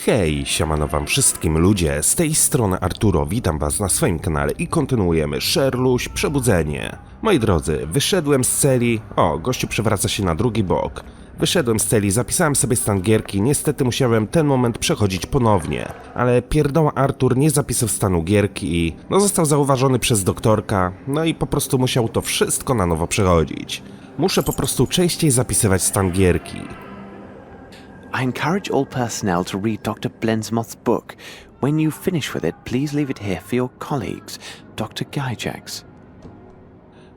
Hej, siemano wam wszystkim ludzie, z tej strony Arturo, witam was na swoim kanale i kontynuujemy Sherluś Przebudzenie. Moi drodzy, wyszedłem z celi, gościu przewraca się na drugi bok. Wyszedłem z celi, zapisałem sobie stan gierki, niestety musiałem ten moment przechodzić ponownie. Ale pierdoła Artur nie zapisał stanu gierki i został zauważony przez doktorka, i po prostu musiał to wszystko na nowo przechodzić. Muszę po prostu częściej zapisywać stan gierki. I encourage all personnel to read Dr. Blensmoth's book. When you finish with it, please leave it here for your colleagues, Dr. Gyjax.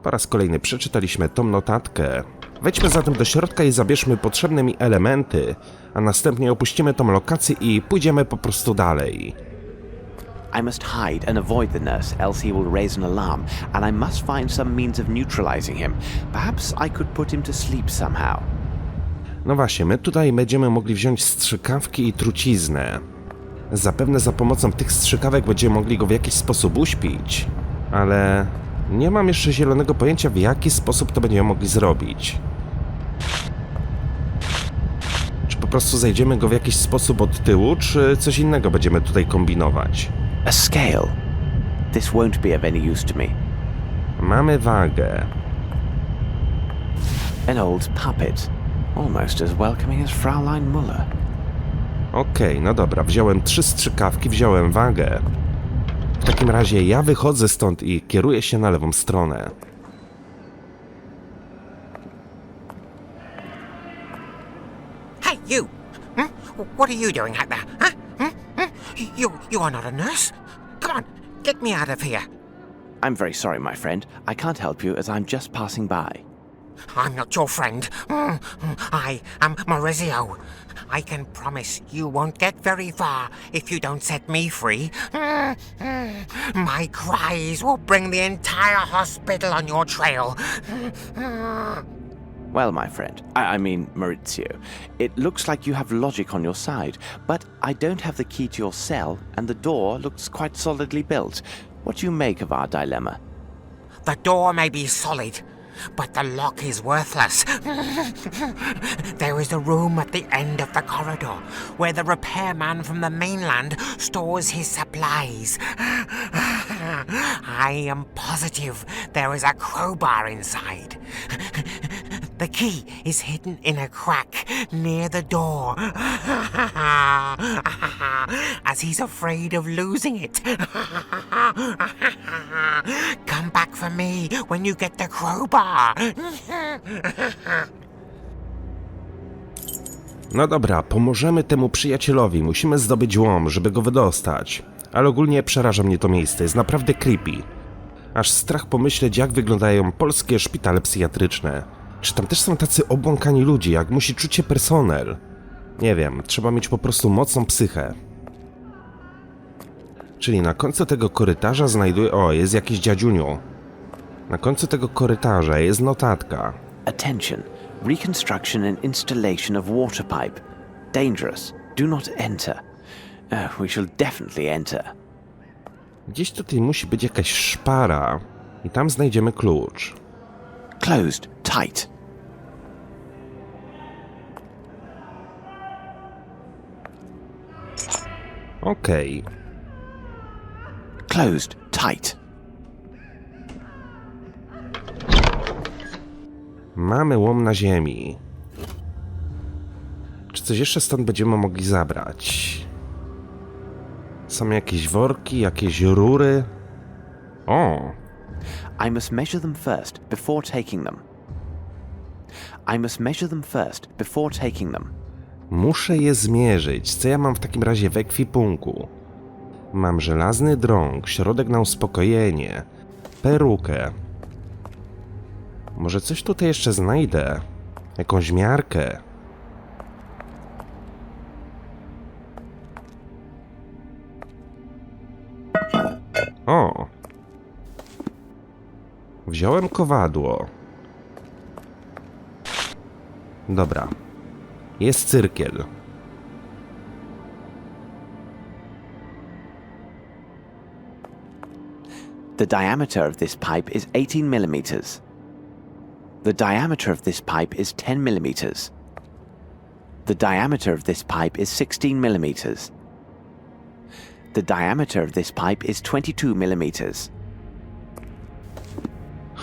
Po raz kolejny przeczytaliśmy tą notatkę. Wejdźmy zatem do środka i zabierzmy potrzebne mi elementy, a następnie opuścimy tą lokację i pójdziemy po prostu dalej. I must hide and avoid the nurse, else he will raise an alarm, and I must find some means of neutralizing him. Perhaps I could put him to sleep somehow. No właśnie, my tutaj będziemy mogli wziąć strzykawki i truciznę. Zapewne za pomocą tych strzykawek będziemy mogli go w jakiś sposób uśpić, ale nie mam jeszcze zielonego pojęcia, w jaki sposób to będziemy mogli zrobić. Czy po prostu zejdziemy go w jakiś sposób od tyłu, czy coś innego będziemy tutaj kombinować? A scale. This won't be of any use to me. Mamy wagę. An old puppet. Almost as welcoming as Fraulein Muller. Okej, no dobra, wziąłem 3 strzykawki, wziąłem wagę. W takim razie ja wychodzę stąd i kieruję się na lewą stronę. Hey, you! What are you doing out there? Huh? You are not a nurse. Come on, get me out of here. I'm very sorry, my friend. I can't help you as I'm just passing by. I'm not your friend. I am Maurizio. I can promise you won't get very far if you don't set me free. My cries will bring the entire hospital on your trail. Well, my friend, I mean Maurizio, it looks like you have logic on your side, but I don't have the key to your cell, and the door looks quite solidly built. What do you make of our dilemma? The door may be solid, but the lock is worthless. There is a room at the end of the corridor where the repairman from the mainland stores his supplies. I am positive there is a crowbar inside. The key is hidden in a crack near the door, as he's afraid of losing it. Come back for me when you get the crowbar. No dobra, pomożemy temu przyjacielowi, musimy zdobyć łom, żeby go wydostać. Ale ogólnie przeraża mnie to miejsce, jest naprawdę creepy. Aż strach pomyśleć, jak wyglądają polskie szpitale psychiatryczne. Czy tam też są tacy obłąkani ludzie, jak musi czuć się personel? Nie wiem, trzeba mieć po prostu mocną psychę. Czyli na końcu tego korytarza znajduję... jest jakiś dziadziuniu. Na końcu tego korytarza jest notatka. Attention. Reconstruction and installation of water pipe. Dangerous. Do not enter. We shall definitely enter. Gdzieś tutaj musi być jakaś szpara. I tam znajdziemy klucz. Closed. Tight. Okej. Closed. Tight. Mamy łom na ziemi. Czy coś jeszcze stąd będziemy mogli zabrać? Są jakieś worki, jakieś rury? I must measure them first before taking them. I must measure them first before taking them. Muszę je zmierzyć. Co ja mam w takim razie w ekwipunku? Mam żelazny drąg, środek na uspokojenie, perukę. Może coś tutaj jeszcze znajdę? Jakąś miarkę? Wziąłem kowadło. Dobra. Jest cyrkiel. The diameter of this pipe is 18 millimeters. The diameter of this pipe is 10 millimeters. The diameter of this pipe is 16 millimeters. The diameter of this pipe is 22 millimeters.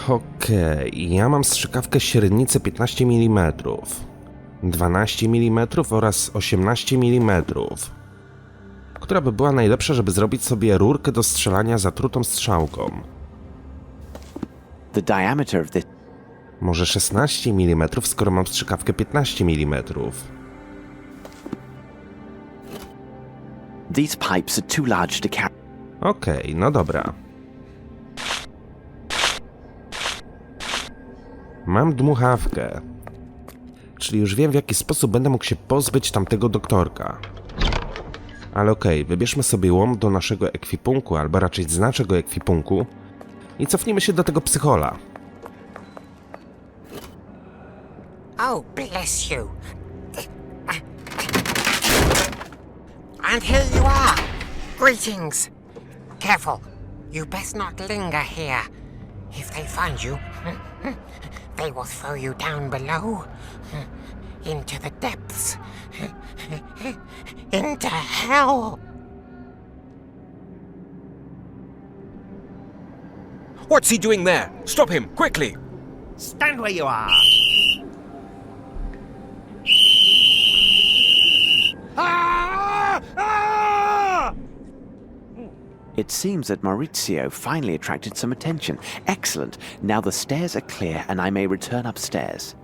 Okej, ja mam strzykawkę średnicę 15 mm, 12 mm oraz 18 mm. Która by była najlepsza, żeby zrobić sobie rurkę do strzelania zatrutą strzałką? The diameter of this... Może 16 mm, skoro mam strzykawkę 15 mm. These pipes are too large to carry. Okej, no dobra. Mam dmuchawkę. Czyli już wiem, w jaki sposób będę mógł się pozbyć tamtego doktorka. Ale okej, wybierzmy sobie łom do naszego ekwipunku, albo raczej z naszego ekwipunku i cofnijmy się do tego psychola. Oh, bless you. And here you are. Greetings. Careful. You best not linger here. If they find you, they will throw you down below. Into the depths. Into hell. What's he doing there? Stop him, quickly! Stand where you are. It seems that Maurizio finally attracted some attention. Excellent. Now the stairs are clear and I may return upstairs.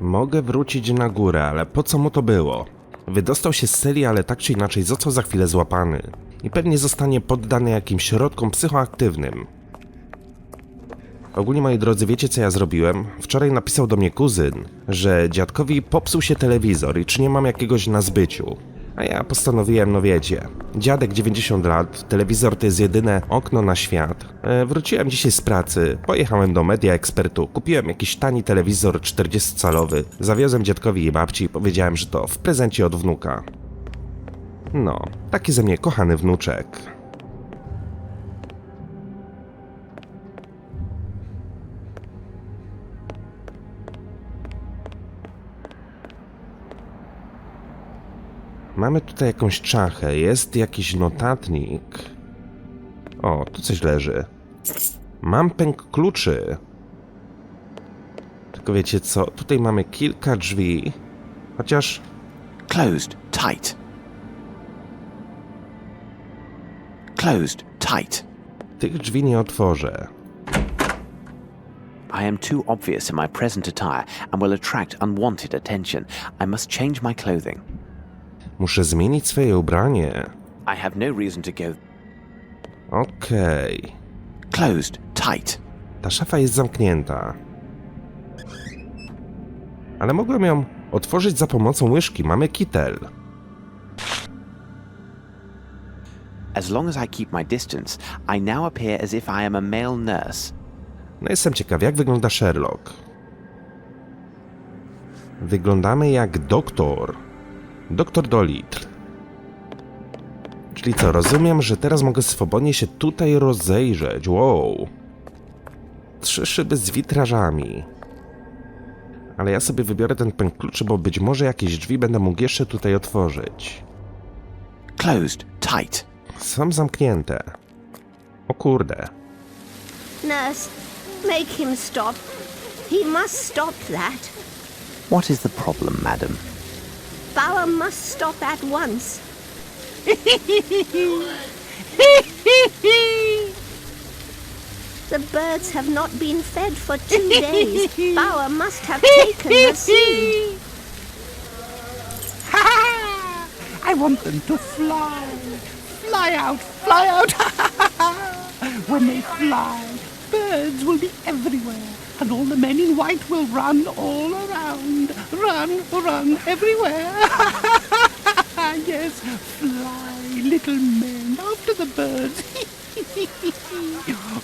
Mogę wrócić na górę, ale po co mu to było? Wydostał się z celi, ale tak czy inaczej został za chwilę złapany. I pewnie zostanie poddany jakimś środkom psychoaktywnym. Ogólnie, moi drodzy, wiecie co ja zrobiłem? Wczoraj napisał do mnie kuzyn, że dziadkowi popsuł się telewizor i czy nie mam jakiegoś na zbyciu. A ja postanowiłem, no wiecie, dziadek 90 lat, telewizor to jest jedyne okno na świat. Wróciłem dzisiaj z pracy, pojechałem do Media Expertu, kupiłem jakiś tani telewizor 40-calowy, zawiozłem dziadkowi i babci i powiedziałem, że to w prezencie od wnuka. No, taki ze mnie kochany wnuczek. Mamy tutaj jakąś czachę, jest jakiś notatnik. O, tu coś leży. Mam pęk kluczy. Tylko wiecie co, tutaj mamy kilka drzwi. Chociaż... Closed, tight. Closed, tight. tych drzwi nie otworzę. I am too obvious in my present attire and will attract unwanted attention. I must change my clothing. Muszę zmienić swoje ubranie. I have no reason to go. Okej. Closed, tight. Ta szafa jest zamknięta. Ale mogłem ją otworzyć za pomocą łyżki. Mamy kitel. As long as I keep my distance, I now appear as if I am a male nurse. No jestem ciekaw, jak wygląda Sherlock. Wyglądamy jak doktor. Doktor Dolittle. Czyli co, rozumiem, że teraz mogę swobodnie się tutaj rozejrzeć. Wow. 3 szyby z witrażami. Ale ja sobie wybiorę ten pęk kluczy, bo być może jakieś drzwi będę mógł jeszcze tutaj otworzyć. Closed, tight. Są zamknięte. O kurde. Nurse, make him stop. He must stop that. What is the problem, madam? Bauer must stop at once. The birds have not been fed for 2 days. Bauer must have taken the seed. I want them to fly. Fly out, fly out. When they fly, birds will be everywhere. And all the men in white will run all around. Run, run everywhere. Yes, fly, little men, after the birds.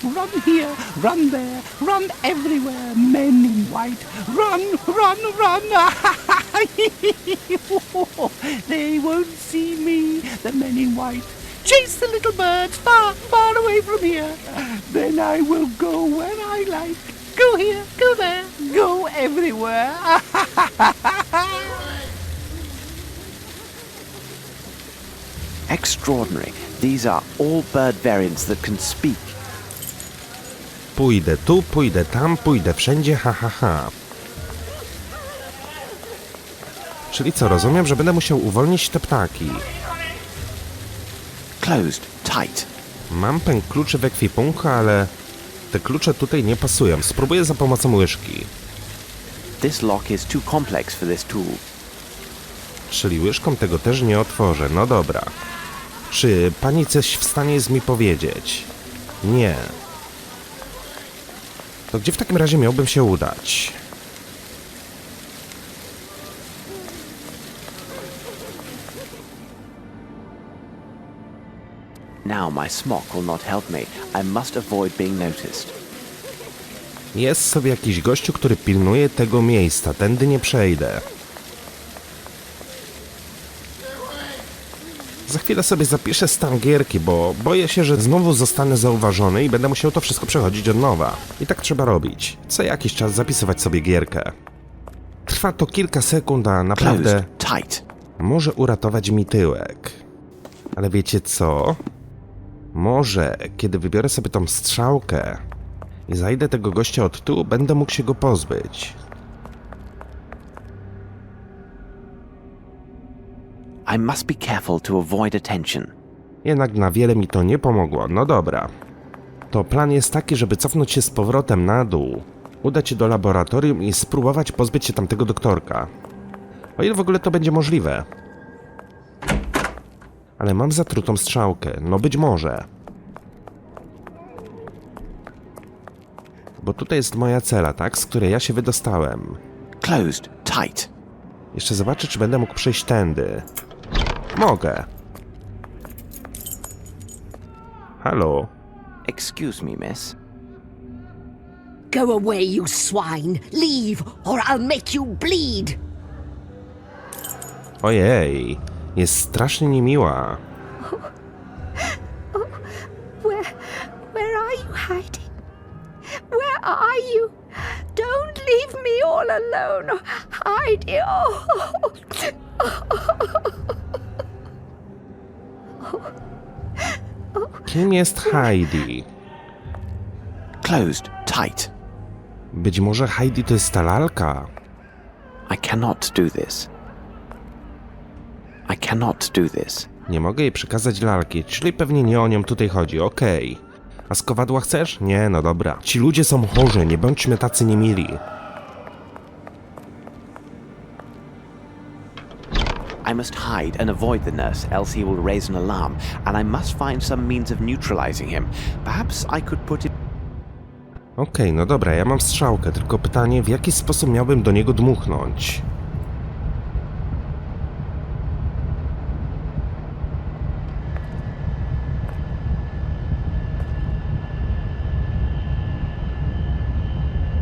Run here, run there, run everywhere, men in white. Run, run, run. They won't see me, the men in white. Chase the little birds far, far away from here. Then I will go where I like. Go here, go there, go everywhere. Extraordinary. These are all bird variants that can speak. Pójdę tu, pójdę tam, pójdę wszędzie, ha ha ha. Czyli co, rozumiem, że będę musiał uwolnić te ptaki. Closed. Tight. Mam pęk kluczy w ekwipunku, ale te klucze tutaj nie pasują. Spróbuję za pomocą łyżki. This lock is too complex for this tool. Czyli łyżką tego też nie otworzę. No dobra. Czy pani coś w stanie jest mi powiedzieć? Nie. To gdzie w takim razie miałbym się udać? Now my smock will not help me. I must avoid being noticed. Jest sobie jakiś gościu, który pilnuje tego miejsca. Tędy nie przejdę. Za chwilę sobie zapiszę stan gierki, bo boję się, że znowu zostanę zauważony i będę musiał to wszystko przechodzić od nowa. I tak trzeba robić. Co jakiś czas zapisywać sobie gierkę. Trwa to kilka sekund, a naprawdę Closed. Tight. może uratować mi tyłek. Ale wiecie co? Może, kiedy wybiorę sobie tą strzałkę i zajdę tego gościa od tyłu, będę mógł się go pozbyć. I must be careful to avoid attention. Jednak na wiele mi to nie pomogło. No dobra. To plan jest taki, żeby cofnąć się z powrotem na dół, udać się do laboratorium i spróbować pozbyć się tamtego doktorka. O ile w ogóle to będzie możliwe. Ale mam zatrutą strzałkę. No być może. Bo tutaj jest moja cela, tak? Z której ja się wydostałem. Closed. Tight. Jeszcze zobaczę, czy będę mógł przejść tędy. Mogę. Halo? Excuse me, miss. Go away, you swine! Leave, or I'll make you bleed! Ojej. Jest strasznie niemiła. Where are you hiding? Where are you? Don't leave me all alone. Hide. Kim jest Heidi? Closed. Tight. Być może Heidi to jest ta lalka? I cannot do this. I cannot do this. Nie mogę jej przekazać lalki, czyli pewnie nie o nią tutaj chodzi, okej. A z kowadła chcesz? Nie, no dobra. Ci ludzie są chorzy, nie bądźmy tacy niemili. I must hide and avoid the nurse, else he will raise an alarm, and I must find some means of neutralizing him. Perhaps I could put it... Okej, no dobra, ja mam strzałkę, tylko pytanie, w jaki sposób miałbym do niego dmuchnąć?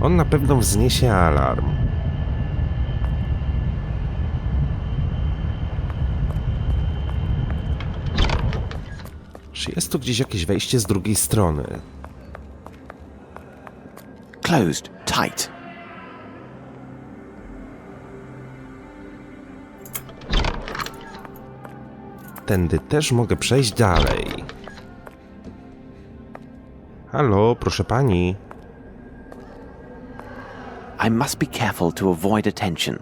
On na pewno wzniesie alarm. Czy jest tu gdzieś jakieś wejście z drugiej strony? Closed. Tight. Tędy też mogę przejść dalej. Halo, proszę pani. I must be careful to avoid attention.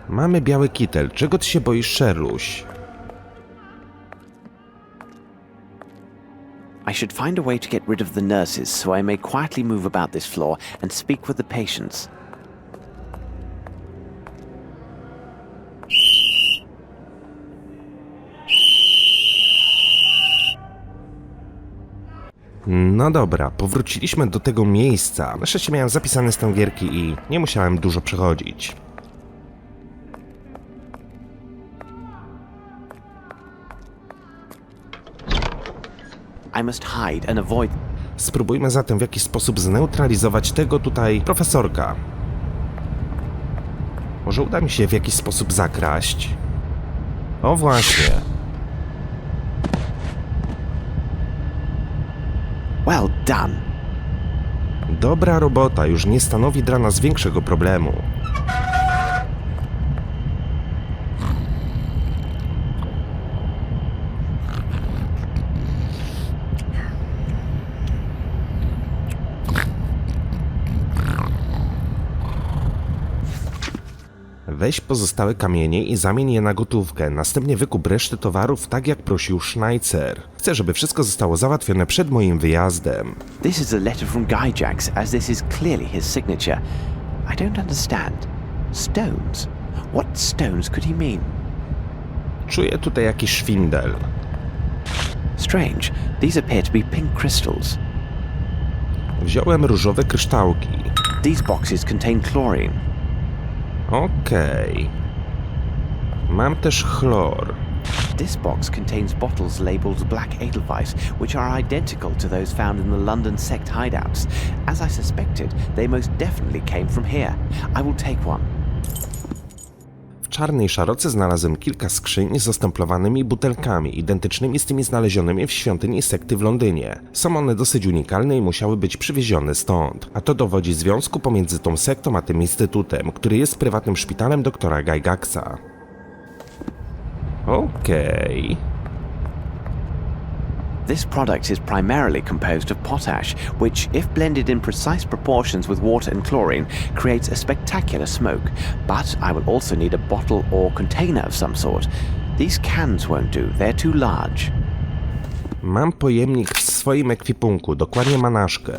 Mamy biały kitel. Czego ty się boisz, Sherluś? I should find a way to get rid of the nurses so I may quietly move about this floor and speak with the patients. No dobra, powróciliśmy do tego miejsca. Na szczęście miałem zapisane stan gierki i nie musiałem dużo przechodzić. I must hide and avoid... Spróbujmy zatem w jakiś sposób zneutralizować tego tutaj profesorka. Może uda mi się w jakiś sposób zakraść? O właśnie. Well done. Dobra robota, już nie stanowi dla nas większego problemu. Weź pozostałe kamienie i zamień je na gotówkę, następnie wykup reszty towarów tak jak prosił Schneider. Chcę, żeby wszystko zostało załatwione przed moim wyjazdem. This is a letter from Guy Jacks, as this is clearly his signature. I don't understand. Stones? What stones could he mean? Czuję tutaj jakiś szwindel. Strange. These appear to be pink crystals. Wziąłem różowe kryształki. These boxes contain chlorine. Okej. Mam też chlor. This box contains bottles labelled Black Edelweiss, which are identical to those found in the London sect hideouts. As I suspected, they most definitely came from here. I will take one. W czarnej szarotce znalazłem kilka skrzyń z zastemplowanymi butelkami, identycznymi z tymi znalezionymi w świątyni sekty w Londynie. Są one dosyć unikalne i musiały być przywiezione stąd. A to dowodzi związku pomiędzy tą sektą a tym instytutem, który jest prywatnym szpitalem doktora Gygaxa. Okej. This product is primarily composed of potash, which, if blended in precise proportions with water and chlorine, creates a spectacular smoke. But I will also need a bottle or container of some sort. These cans won't do, they're too large. Mam pojemnik w swoim ekwipunku, dokładnie manaszkę.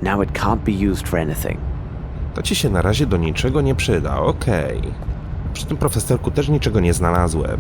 Now it can't be used for anything. To ci się na razie do niczego nie przyda, okej. Przy tym profesorku też niczego nie znalazłem.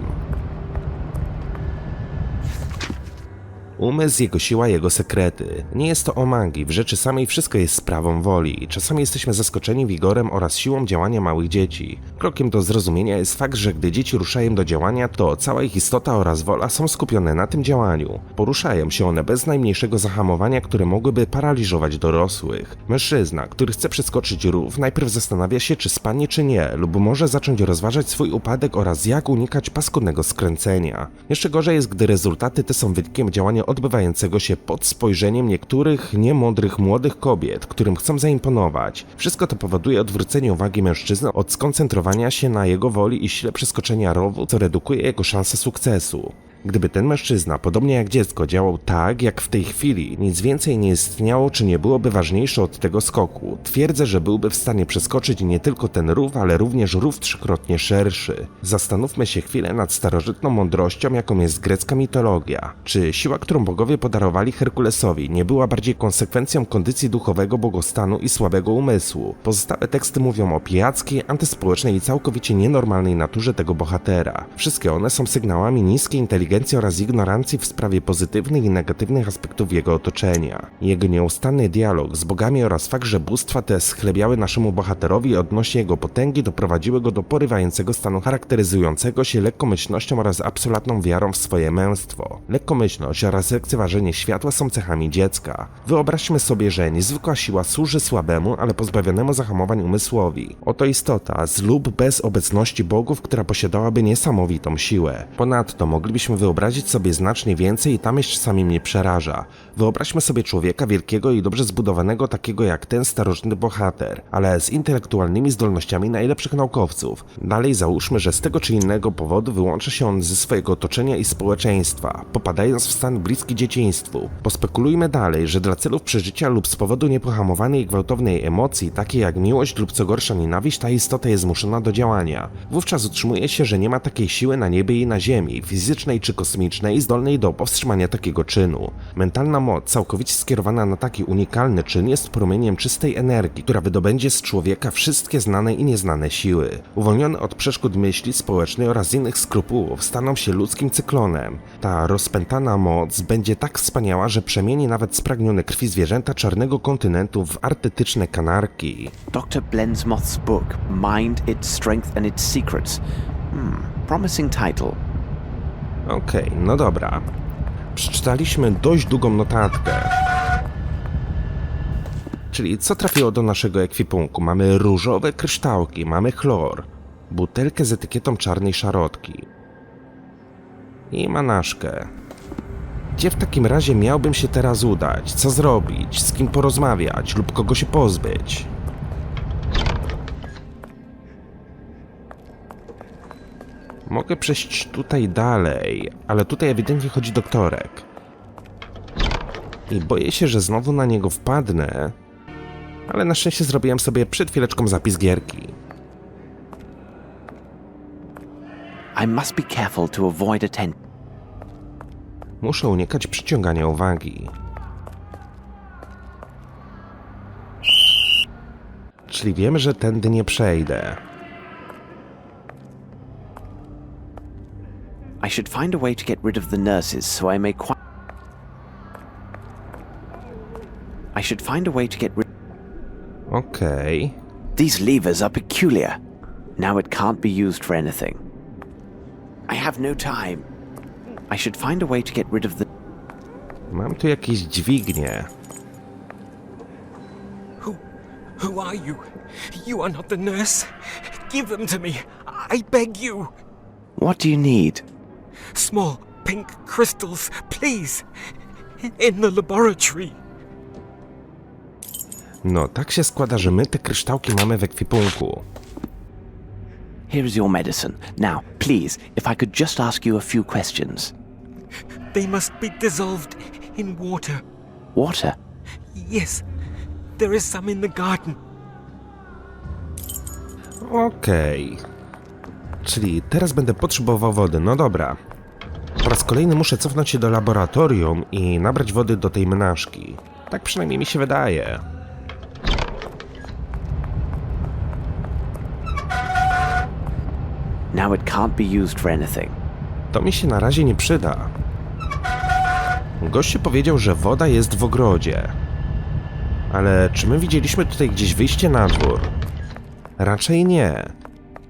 Umysł, jego siła, jego sekrety. Nie jest to o magii, w rzeczy samej wszystko jest sprawą woli. Czasami jesteśmy zaskoczeni wigorem oraz siłą działania małych dzieci. Krokiem do zrozumienia jest fakt, że gdy dzieci ruszają do działania, to cała ich istota oraz wola są skupione na tym działaniu. Poruszają się one bez najmniejszego zahamowania, które mogłyby paraliżować dorosłych. Mężczyzna, który chce przeskoczyć rów, najpierw zastanawia się, czy spadnie, czy nie, lub może zacząć rozważać swój upadek oraz jak unikać paskudnego skręcenia. Jeszcze gorzej jest, gdy rezultaty te są wynikiem działania odbywającego się pod spojrzeniem niektórych niemądrych młodych kobiet, którym chcą zaimponować. Wszystko to powoduje odwrócenie uwagi mężczyzny od skoncentrowania się na jego woli i sile przeskoczenia rowu, co redukuje jego szanse sukcesu. Gdyby ten mężczyzna, podobnie jak dziecko, działał tak, jak w tej chwili, nic więcej nie istniało, czy nie byłoby ważniejsze od tego skoku. Twierdzę, że byłby w stanie przeskoczyć nie tylko ten rów, ale również rów trzykrotnie szerszy. Zastanówmy się chwilę nad starożytną mądrością, jaką jest grecka mitologia. Czy siła, którą bogowie podarowali Herkulesowi, nie była bardziej konsekwencją kondycji duchowego błogostanu i słabego umysłu? Pozostałe teksty mówią o pijackiej, antyspołecznej i całkowicie nienormalnej naturze tego bohatera. Wszystkie one są sygnałami niskiej inteligencji oraz ignorancji w sprawie pozytywnych i negatywnych aspektów jego otoczenia. Jego nieustanny dialog z bogami oraz fakt, że bóstwa te schlebiały naszemu bohaterowi odnośnie jego potęgi, doprowadziły go do porywającego stanu charakteryzującego się lekkomyślnością oraz absolutną wiarą w swoje męstwo. Lekkomyślność oraz lekceważenie światła są cechami dziecka. Wyobraźmy sobie, że niezwykła siła służy słabemu, ale pozbawionemu zahamowań umysłowi. Oto istota z lub bez obecności bogów, która posiadałaby niesamowitą siłę. Ponadto moglibyśmy wyobrazić sobie znacznie więcej i ta myśl czasami mnie przeraża. Wyobraźmy sobie człowieka wielkiego i dobrze zbudowanego, takiego jak ten starożytny bohater, ale z intelektualnymi zdolnościami najlepszych naukowców. Dalej załóżmy, że z tego czy innego powodu wyłącza się on ze swojego otoczenia i społeczeństwa, popadając w stan bliski dzieciństwu. Pospekulujmy dalej, że dla celów przeżycia lub z powodu niepohamowanej i gwałtownej emocji, takiej jak miłość lub co gorsza nienawiść, ta istota jest zmuszona do działania. Wówczas utrzymuje się, że nie ma takiej siły na niebie i na ziemi, fizycznej czy kosmicznej, zdolnej do powstrzymania takiego czynu. Mentalna moc całkowicie skierowana na taki unikalny czyn jest promieniem czystej energii, która wydobędzie z człowieka wszystkie znane i nieznane siły. Uwolniony od przeszkód myśli społecznej oraz innych skrupułów, staną się ludzkim cyklonem. Ta rozpętana moc będzie tak wspaniała, że przemieni nawet spragnione krwi zwierzęta czarnego kontynentu w artetyczne kanarki. Dr. Blensmoth's book, Mind, Its Strength and Its Secrets. Promising title. Okej, no dobra. Przeczytaliśmy dość długą notatkę. Czyli co trafiło do naszego ekwipunku? Mamy różowe kryształki, mamy chlor, butelkę z etykietą czarnej szarotki i manaszkę. Gdzie w takim razie miałbym się teraz udać? Co zrobić? Z kim porozmawiać? Lub kogo się pozbyć? Mogę przejść tutaj dalej, ale tutaj ewidentnie chodzi doktorek. I boję się, że znowu na niego wpadnę, ale na szczęście zrobiłem sobie przed chwileczką zapis gierki. I must be careful to avoid attention. Muszę unikać przyciągania uwagi. Czyli wiem, że tędy nie przejdę. I should find a way to get rid of the nurses so I may I should find a way to get rid. Okej. These levers are peculiar. Now it can't be used for anything. I have no time. I should find a way to get rid of the. Mam tu jakieś dźwignie. Who are you? You are not the nurse. Give them to me. I beg you. What do you need? Small pink crystals, please. In the laboratory. No, tak się składa, że my te kryształki mamy w ekwipunku. Here is your medicine. Now, please, if I could just ask you a few questions. They must be dissolved in water. Water? Yes, there is some in the garden. Okej. Czyli teraz będę potrzebował wody. No dobra. Po raz kolejny muszę cofnąć się do laboratorium i nabrać wody do tej menażki. Tak przynajmniej mi się wydaje. Now it can't be used for anything. To mi się na razie nie przyda. Gościu powiedział, że woda jest w ogrodzie. Ale czy my widzieliśmy tutaj gdzieś wyjście na dwór? Raczej nie.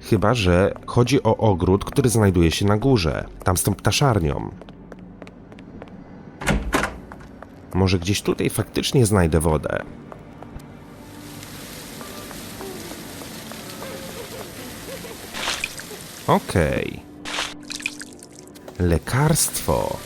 Chyba że chodzi o ogród, który znajduje się na górze, tam z tą ptaszarnią. Może gdzieś tutaj faktycznie znajdę wodę. Okej. Lekarstwo.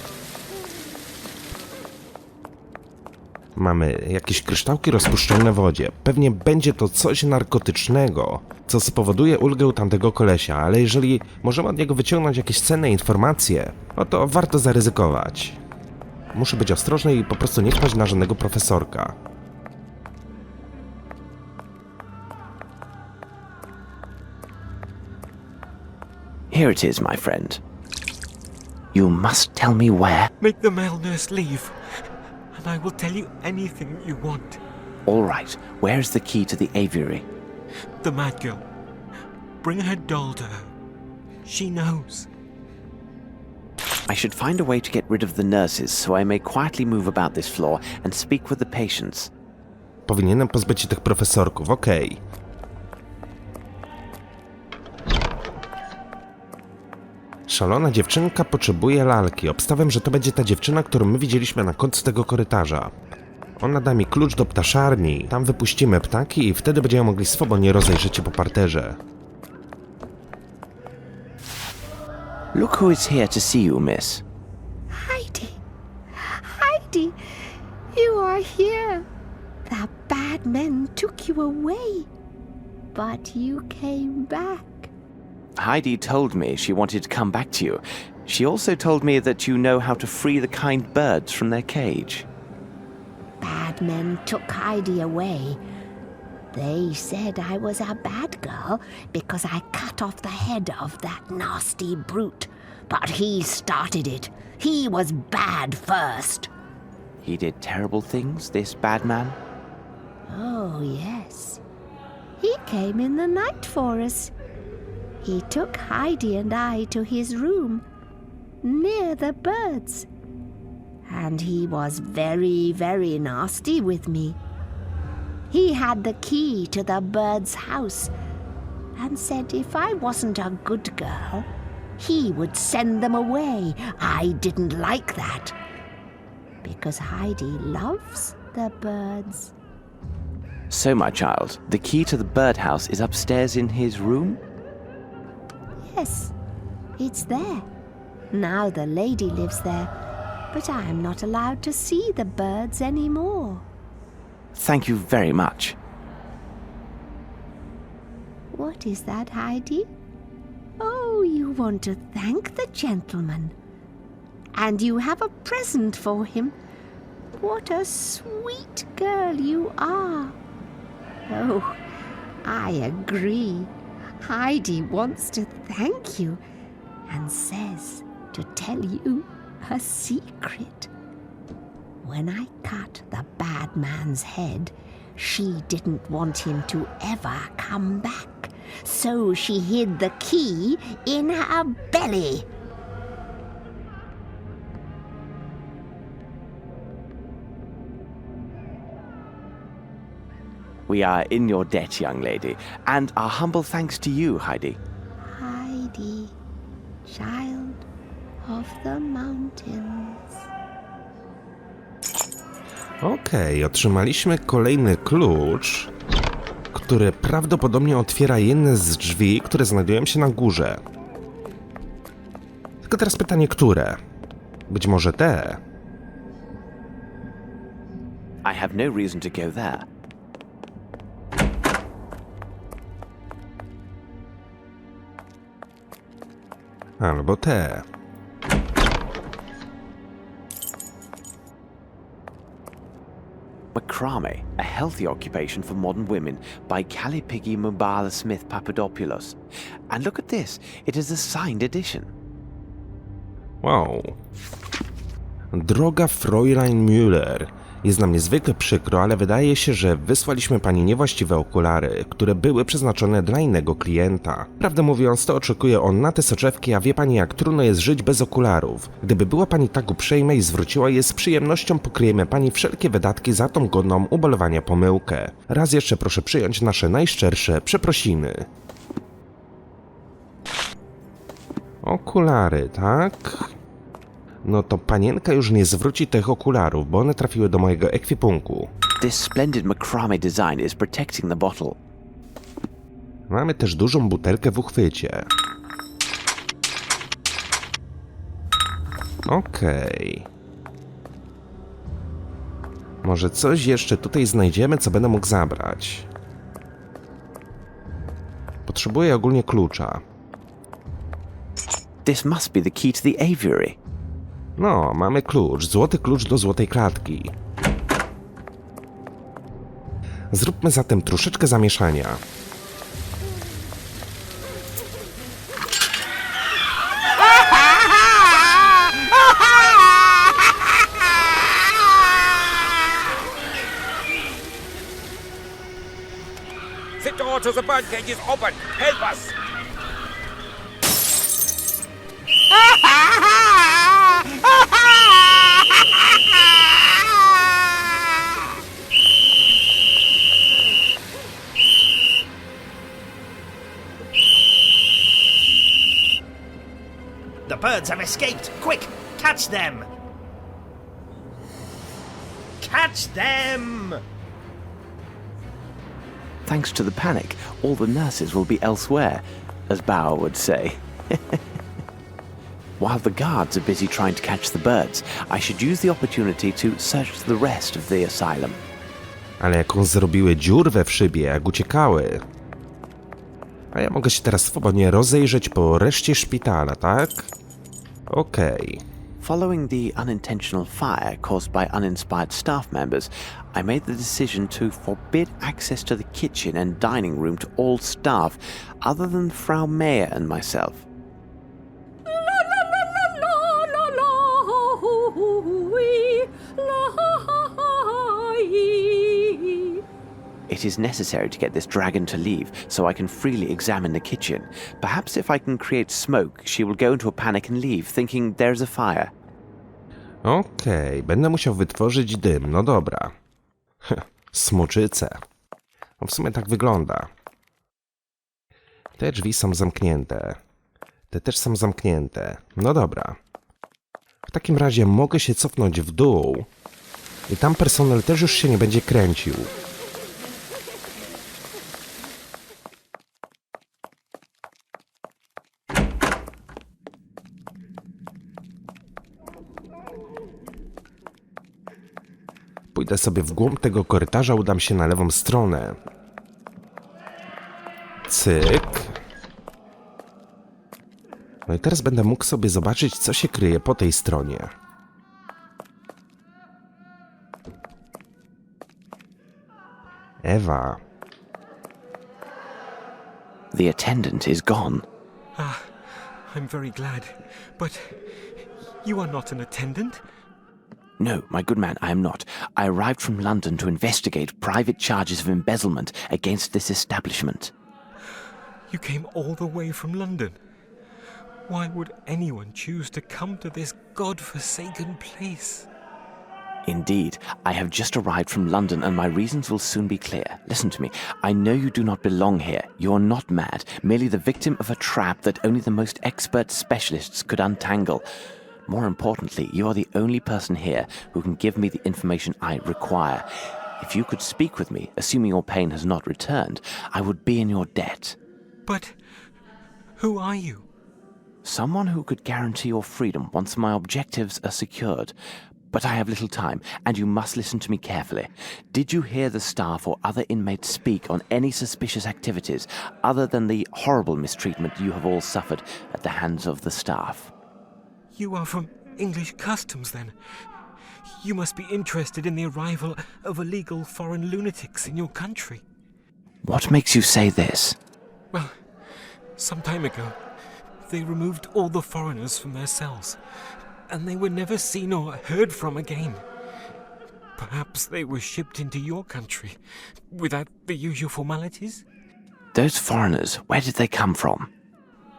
Mamy jakieś kryształki rozpuszczone w wodzie. Pewnie będzie to coś narkotycznego, co spowoduje ulgę tamtego kolesia, ale jeżeli możemy od niego wyciągnąć jakieś cenne informacje, no to warto zaryzykować. Muszę być ostrożny i po prostu nie wpaść na żadnego profesorka. Here it is, my friend. You must tell me where. Make the male nurse leave, and I will tell you anything you want. All right, where's the key to the aviary? The mad girl. Bring her doll to her. She knows. I should find a way to get rid of the nurses so I may quietly move about this floor and speak with the patients. Powinienem pozbyć się tych profesorków, okej. Szalona dziewczynka potrzebuje lalki. Obstawiam, że to będzie ta dziewczyna, którą my widzieliśmy na końcu tego korytarza. Ona da mi klucz do ptaszarni. Tam wypuścimy ptaki i wtedy będziemy mogli swobodnie rozejrzeć się po parterze. Look who is here to see you, miss. Heidi! Heidi! You are here! The bad men took you away, but you came back. Heidi told me she wanted to come back to you. She also told me that you know how to free the kind birds from their cage. Bad men took Heidi away. They said I was a bad girl because I cut off the head of that nasty brute. But he started it. He was bad first. He did terrible things, this bad man? Oh, yes. He came in the night for us. He took Heidi and I to his room, near the birds. And he was very, very nasty with me. He had the key to the bird's house and said if I wasn't a good girl, he would send them away. I didn't like that, because Heidi loves the birds. So, my child, the key to the birdhouse is upstairs in his room? Yes, it's there. Now the lady lives there, but I am not allowed to see the birds anymore. Thank you very much. What is that, Heidi? Oh, you want to thank the gentleman. And you have a present for him. What a sweet girl you are. Oh, I agree. Heidi wants to thank you. and says to tell you a secret. When I cut the bad man's head, she didn't want him to ever come back, so she hid the key in her belly. We are in your debt, young lady, and our humble thanks to you, Heidi. Heidi, child of the mountains. Okej, otrzymaliśmy kolejny klucz, który prawdopodobnie otwiera jedne z drzwi, które znajdują się na górze. Tylko teraz pytanie, które? Być może te? I have no reason to go there. Albo te. Macrame, a healthy occupation for modern women, by Calipigi Mubala Smith Papadopoulos. And look at this, it is a signed edition. Wow. Droga Fräulein Müller, jest nam niezwykle przykro, ale wydaje się, że wysłaliśmy pani niewłaściwe okulary, które były przeznaczone dla innego klienta. Prawdę mówiąc, to oczekuje on na te soczewki, a wie pani, jak trudno jest żyć bez okularów. Gdyby była pani tak uprzejma i zwróciła je, z przyjemnością pokryjemy pani wszelkie wydatki za tą godną ubolewania pomyłkę. Raz jeszcze proszę przyjąć nasze najszczersze przeprosiny. Okulary, tak? No to panienka już nie zwróci tych okularów, bo one trafiły do mojego ekwipunku. This splendid macrame design is protecting the bottle. Mamy też dużą butelkę w uchwycie. Okej. Może coś jeszcze tutaj znajdziemy, co będę mógł zabrać. Potrzebuję ogólnie klucza. This must be the key to the aviary. No, mamy klucz. Złoty klucz do złotej klatki. Zróbmy zatem troszeczkę zamieszania. The door to the birdcage is open. Help us! The birds have escaped! Quick! Catch them! Catch them! Thanks to the panic, all the nurses will be elsewhere, as Bauer would say. While the guards are busy trying to catch the birds, I should use the opportunity to search the rest of the asylum. Ale jaką zrobiły dziur we w szybie, jak uciekały. A ja mogę się teraz swobodnie rozejrzeć po reszcie szpitala, tak? Okej. Following the unintentional fire caused by uninspired staff members, I made the decision to forbid access to the kitchen and dining room to all staff other than Frau Mayer and myself. It is necessary to get this dragon to leave, so I can freely examine the kitchen. Perhaps if I can create smoke, she will go into a panic and leave, thinking there's a fire. Okej, będę musiał wytworzyć dym, no dobra. Smoczyce. No w sumie tak wygląda. Te drzwi są zamknięte. Te też są zamknięte. No dobra. W takim razie mogę się cofnąć w dół i tam personel też już się nie będzie kręcił. Pójdę sobie w głąb tego korytarza, udam się na lewą stronę. Cyk. No i teraz będę mógł sobie zobaczyć, co się kryje po tej stronie. Ewa. The attendant is gone. I'm very glad. But you are not an attendant? No, my good man, I am not. I arrived from London to investigate private charges of embezzlement against this establishment. You came all the way from London. Why would anyone choose to come to this god-forsaken place? Indeed, I have just arrived from London and my reasons will soon be clear. Listen to me. I know you do not belong here. You are not mad, merely the victim of a trap that only the most expert specialists could untangle. More importantly, you are the only person here who can give me the information I require. If you could speak with me, assuming your pain has not returned, I would be in your debt. But who are you? Someone who could guarantee your freedom once my objectives are secured. But I have little time, and you must listen to me carefully. Did you hear the staff or other inmates speak on any suspicious activities other than the horrible mistreatment you have all suffered at the hands of the staff? You are from English customs, then. You must be interested in the arrival of illegal foreign lunatics in your country. What makes you say this? Well, some time ago, they removed all the foreigners from their cells, and they were never seen or heard from again. Perhaps they were shipped into your country without the usual formalities? Those foreigners, where did they come from?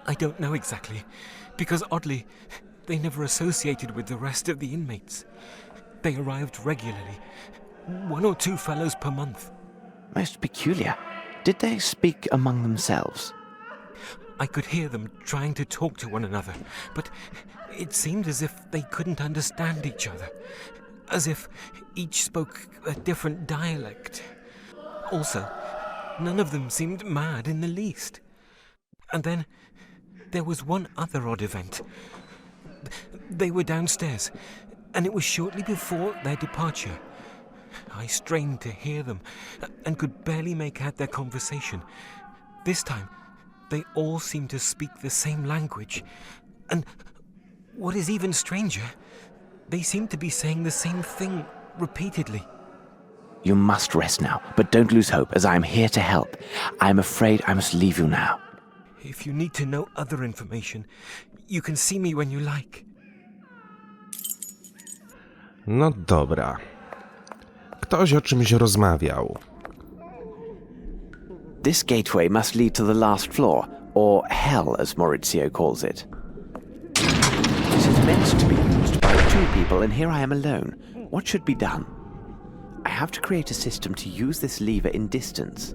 I don't know exactly, because oddly, they never associated with the rest of the inmates. They arrived regularly, 1 or 2 fellows per month. Most peculiar. Did they speak among themselves? I could hear them trying to talk to one another, but it seemed as if they couldn't understand each other, as if each spoke a different dialect. Also, none of them seemed mad in the least. And then there was one other odd event. They were downstairs, and it was shortly before their departure. I strained to hear them, and could barely make out their conversation. This time, they all seemed to speak the same language, and what is even stranger, they seemed to be saying the same thing repeatedly. You must rest now, but don't lose hope, as I am here to help. I am afraid I must leave you now. If you need to know other information, you can see me when you like. No dobra. Ktoś o czymś rozmawiał. This gateway must lead to the last floor, or hell as Maurizio calls it. This is meant to be used by 2 people and here I am alone. What should be done? I have to create a system to use this lever in distance.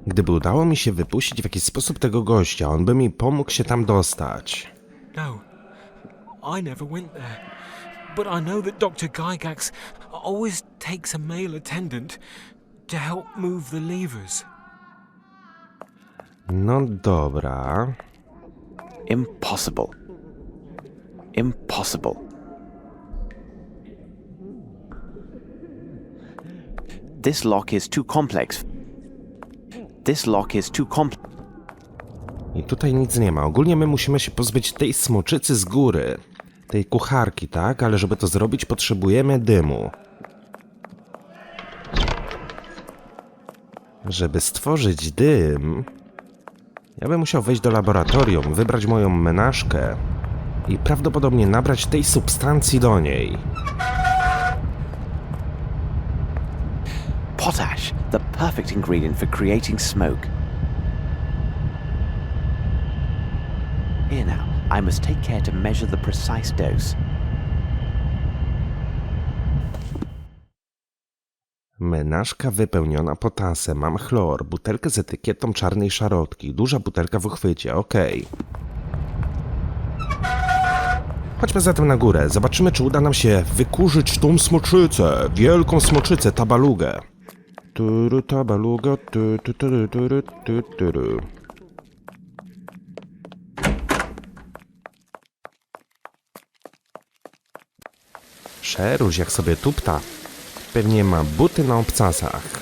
Gdyby udało mi się wypuścić w jakiś sposób tego gościa, on by mi pomógł się tam dostać. No, I never went there. But I know that Dr. Gygax always takes a male attendant to help move the levers. No dobra. Impossible. Impossible. This lock is too complex. This lock is too complex. I tutaj nic nie ma. Ogólnie my musimy się pozbyć tej smoczycy z góry. Tej kucharki, tak? Ale żeby to zrobić, potrzebujemy dymu. Żeby stworzyć dym, ja bym musiał wejść do laboratorium, wybrać moją menażkę i prawdopodobnie nabrać tej substancji do niej. Potash, the perfect ingredient for creating smoke. Here now, I must take care to measure the precise dose. Menażka wypełniona potasem, mam chlor, butelkę z etykietą czarnej szarotki, duża butelka w uchwycie, okej. Chodźmy zatem na górę, zobaczymy, czy uda nam się wykurzyć tą smoczycę, wielką smoczycę, tabalugę. Turu, tabaluga, turu. Szeruś jak sobie tupta. Pewnie ma buty na obcasach.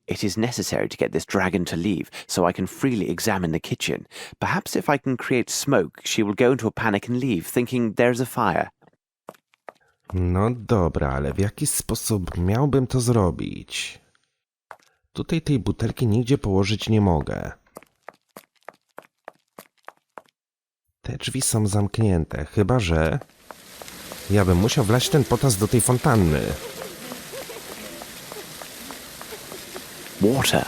It is necessary to get this dragon to leave, so I can freely examine the kitchen. Perhaps if I can create smoke, she will go into a panic and leave, thinking there's a fire. No dobra, ale w jaki sposób miałbym to zrobić? Tutaj tej butelki nigdzie położyć nie mogę. Te drzwi są zamknięte, chyba że... Ja bym musiał wlać ten potas do tej fontanny. Water.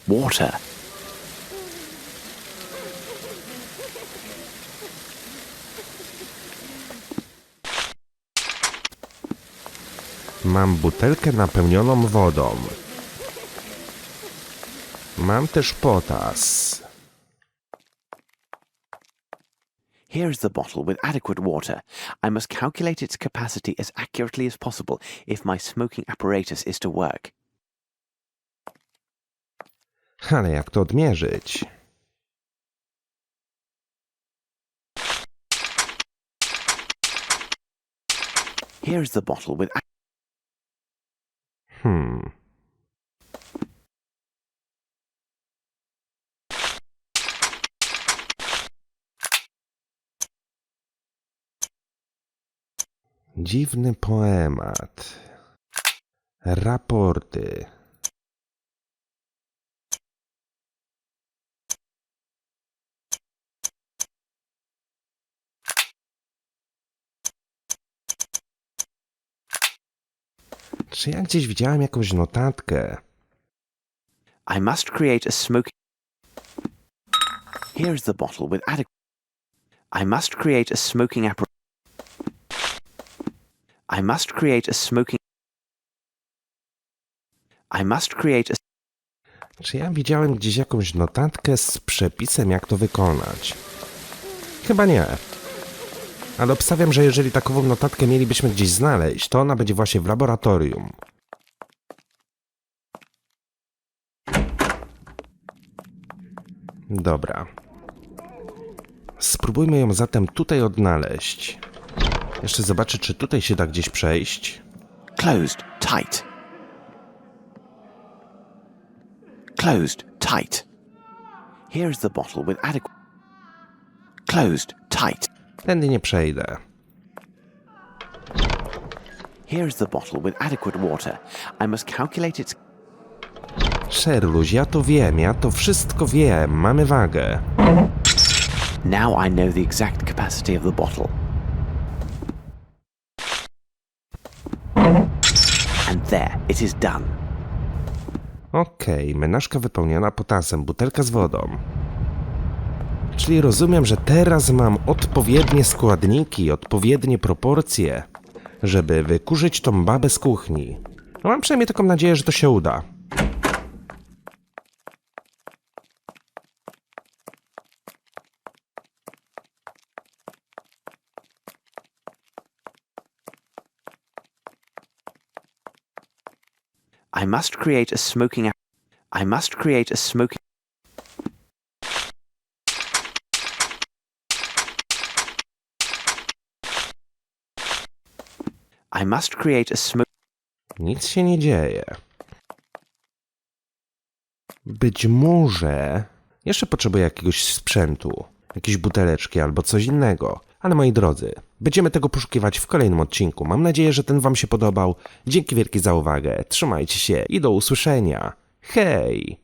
Water. Mam butelkę napełnioną wodą. Mam też potas. Here is the bottle with adequate water. I must calculate its capacity as accurately as possible if my smoking apparatus is to work. Ale jak to odmierzyć? Here is the bottle with Dziwny poemat. Raporty. Czy ja gdzieś widziałem jakąś notatkę? I must create a smoking. Here is the bottle with adequate. I must create a smoking apparatus. I must create a smoking. I must create a. Czy ja widziałem gdzieś jakąś notatkę z przepisem, jak to wykonać? Chyba nie. Ale obstawiam, że jeżeli takową notatkę mielibyśmy gdzieś znaleźć, to ona będzie właśnie w laboratorium. Dobra. Spróbujmy ją zatem tutaj odnaleźć. Jeszcze zobaczę, czy tutaj się da gdzieś przejść. Closed tight. Closed tight. Here is the bottle with adequate. Closed tight. Tędy nie przejdę. Here is the bottle with adequate water. I must calculate its. Sherluś, ja to wiem, ja to wszystko wiem. Mamy wagę. Now I know the exact capacity of the bottle. And there, it is done. Okej, menażka wypełniona potasem, butelka z wodą. Czyli rozumiem, że teraz mam odpowiednie składniki, odpowiednie proporcje, żeby wykurzyć tą babę z kuchni. No mam przynajmniej taką nadzieję, że to się uda. I must create a smoking. I must create a smoking. I must create a smoke. Nic się nie dzieje. Być może jeszcze potrzebuję jakiegoś sprzętu, jakieś buteleczki albo coś innego. Ale moi drodzy, będziemy tego poszukiwać w kolejnym odcinku. Mam nadzieję, że ten wam się podobał. Dzięki wielkie za uwagę. Trzymajcie się i do usłyszenia. Hej!